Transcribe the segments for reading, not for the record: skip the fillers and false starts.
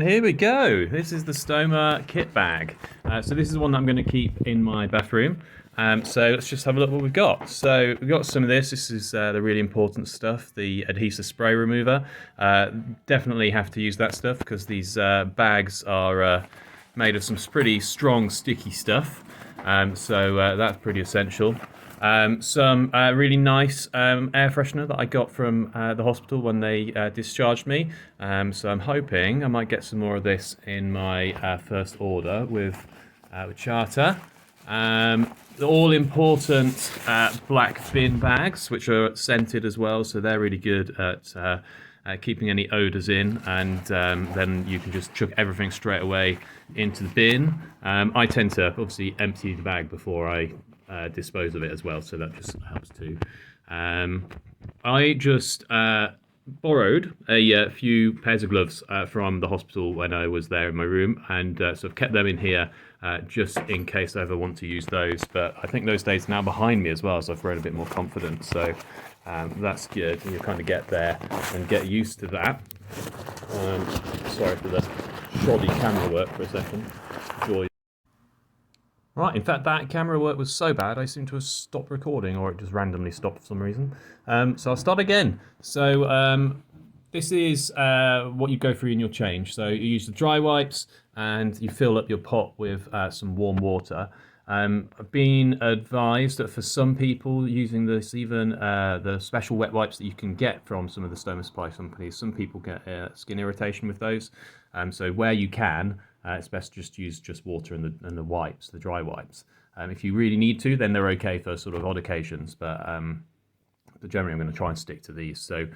And here we go. This is the Stoma kit bag. So this is one that I'm going to keep in my bathroom. So let's just have a look what we've got. So we've got some of this. This is the really important stuff, the adhesive spray remover. Definitely have to use that stuff because these bags are made of some pretty strong sticky stuff. So that's pretty essential. Some really nice air freshener that I got from the hospital when they discharged me. So I'm hoping I might get some more of this in my first order with Charter. The all-important black bin bags, which are scented as well, so they're really good at keeping any odours in, and then you can just chuck everything straight away into the bin. I tend to obviously empty the bag before I dispose of it as well, so that just helps too. I just borrowed a few pairs of gloves from the hospital when I was there in my room, and so I've kept them in here just in case I ever want to use those. But I think those days are now behind me as well, so I've grown a bit more confident. So that's good, and you kind of get there and get used to that. Sorry for the shoddy camera work for a second. Joy. Right, in fact, that camera work was so bad, I seem to have stopped recording, or it just randomly stopped for some reason. So I'll start again. So this is what you go through in your change. So you use the dry wipes, and you fill up your pot with some warm water. I've been advised that for some people using this, even the special wet wipes that you can get from some of the Stoma supply companies, some people get skin irritation with those. So where you can, it's best to just use just water and the wipes, the dry wipes. If you really need to, then they're okay for sort of odd occasions, but generally I'm going to try and stick to these. So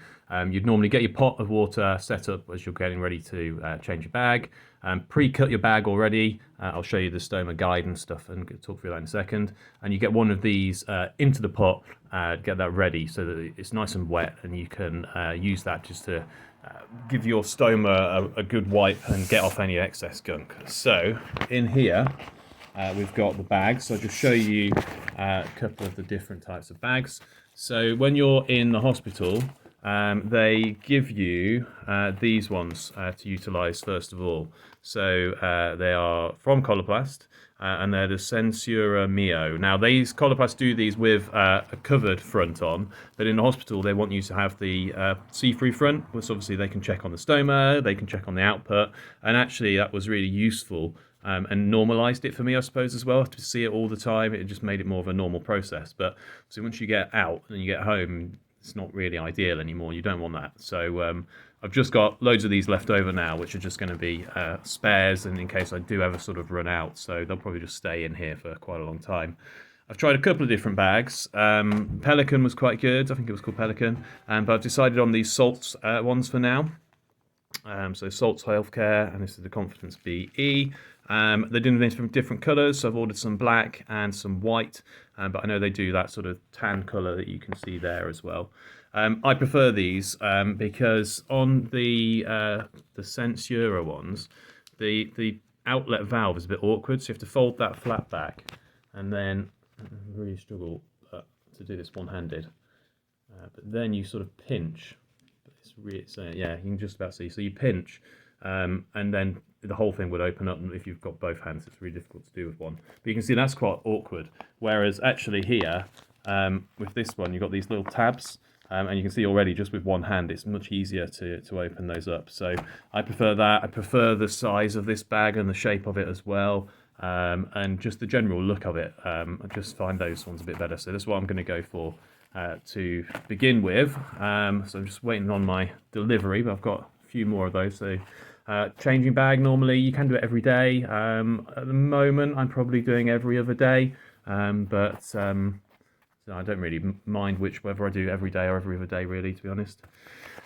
you'd normally get your pot of water set up as you're getting ready to change your bag. Pre-cut your bag already. I'll show you the Stoma guide and stuff and talk through that in a second. And you get one of these into the pot, get that ready so that it's nice and wet, and you can use that just to give your Stoma a good wipe and get off any excess gunk. So in here we've got the bags. So I'll just show you a couple of the different types of bags. So when you're in the hospital, they give you these ones to utilise first of all. So they are from Coloplast, and they're the Sensura Mio. Now these Coloplast do these with a covered front on, but in the hospital they want you to have the see-through front, which obviously they can check on the stoma, they can check on the output, and actually that was really useful. And normalised it for me, I suppose, as well. To see it all the time, it just made it more of a normal process. But so once you get out and you get home, it's not really ideal anymore. You don't want that. So I've just got loads of these left over now, which are just going to be spares, and in case I do ever sort of run out. So they'll probably just stay in here for quite a long time. I've tried a couple of different bags. Pelican was quite good. I think it was called Pelican. But I've decided on these Salts ones for now. So Salts Healthcare, and this is the Confidence BE. They're doing this from different colours, so I've ordered some black and some white, but I know they do that sort of tan colour that you can see there as well. I prefer these because on the Sensura ones, the outlet valve is a bit awkward, so you have to fold that flat back, and then I really struggle to do this one-handed. But then you sort of pinch. It's really, so yeah, you can just about see. So you pinch, and then the whole thing would open up. And if you've got both hands, it's really difficult to do with one. But you can see that's quite awkward. Whereas actually here, with this one, you've got these little tabs, and you can see already just with one hand, it's much easier to open those up. So I prefer that. I prefer the size of this bag and the shape of it as well, and just the general look of it. I just find those ones a bit better. So that's what I'm going to go for. To begin with, so I'm just waiting on my delivery, but I've got a few more of those. So changing bag, normally you can do it every day. At the moment I'm probably doing every other day, but so I don't really mind whether I do every day or every other day, really, to be honest.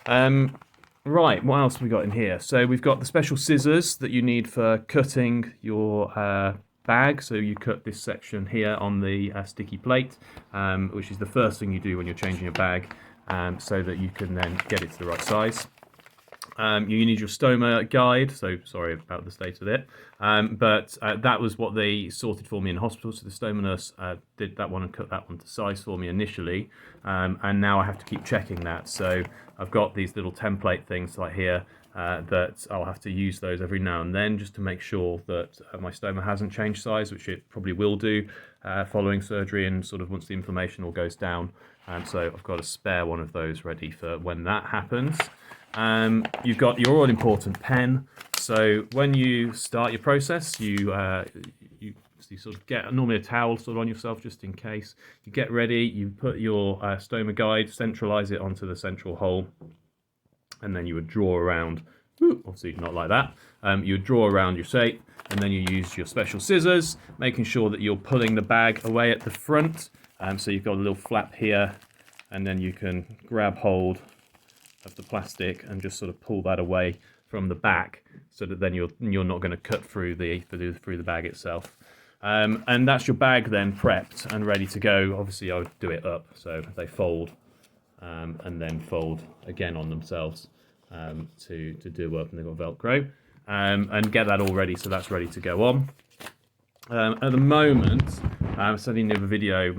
Right, what else have we got in here? So we've got the special scissors that you need for cutting your bag. So you cut this section here on the sticky plate, which is the first thing you do when you're changing your bag, so that you can then get it to the right size. You need your Stoma guide, so sorry about the state of it, but that was what they sorted for me in hospital. So the Stoma nurse did that one and cut that one to size for me initially, and now I have to keep checking that. So I've got these little template things like here, that I'll have to use those every now and then just to make sure that my stoma hasn't changed size, which it probably will do following surgery and sort of once the inflammation all goes down. So I've got a spare one of those ready for when that happens. You've got your all-important pen. So when you start your process, you sort of get normally a towel sort of on yourself just in case. You get ready, you put your stoma guide, centralize it onto the central hole, and then you would draw around, obviously not like that, you would draw around your shape, and then you use your special scissors, making sure that you're pulling the bag away at the front. So you've got a little flap here, and then you can grab hold of the plastic and just sort of pull that away from the back, so that then you're not going to cut through the bag itself. And that's your bag then prepped and ready to go. Obviously I would do it up so they fold and then fold again on themselves to do up, and they've got Velcro, and get that all ready so that's ready to go on. At the moment, I said in the other video,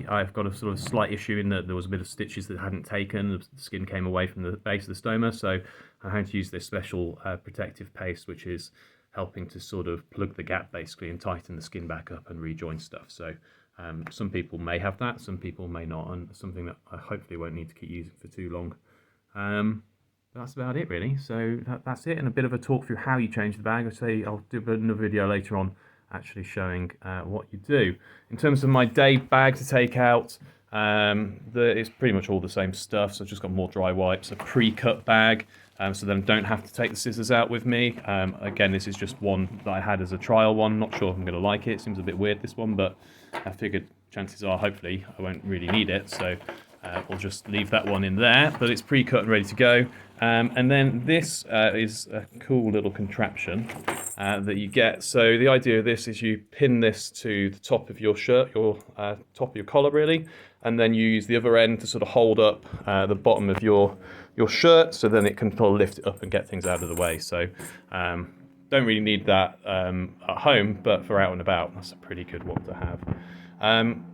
I've got a sort of slight issue in that there was a bit of stitches that hadn't taken, the skin came away from the base of the stoma, so I had to use this special protective paste, which is helping to sort of plug the gap basically and tighten the skin back up and rejoin stuff. So some people may have that, some people may not, and something that I hopefully won't need to keep using for too long. That's about it really. So that's it, and a bit of a talk through how you change the bag. I'll do another video later on actually showing what you do. In terms of my day bag to take out, it's pretty much all the same stuff. So I've just got more dry wipes, a pre-cut bag, so then I don't have to take the scissors out with me. Again, this is just one that I had as a trial one. Not sure if I'm going to like it. It seems a bit weird, this one, but I figured chances are, hopefully, I won't really need it. So we'll just leave that one in there, but it's pre-cut and ready to go. And then this is a cool little contraption that you get. So the idea of this is you pin this to the top of your shirt, your top of your collar really, and then you use the other end to sort of hold up the bottom of your shirt, so then it can sort of lift it up and get things out of the way. So don't really need that at home, but for out and about, that's a pretty good one to have.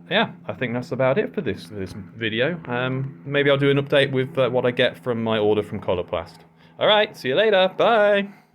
Yeah, I think that's about it for this video. Maybe I'll do an update with what I get from my order from Coloplast. All right, see you later. Bye.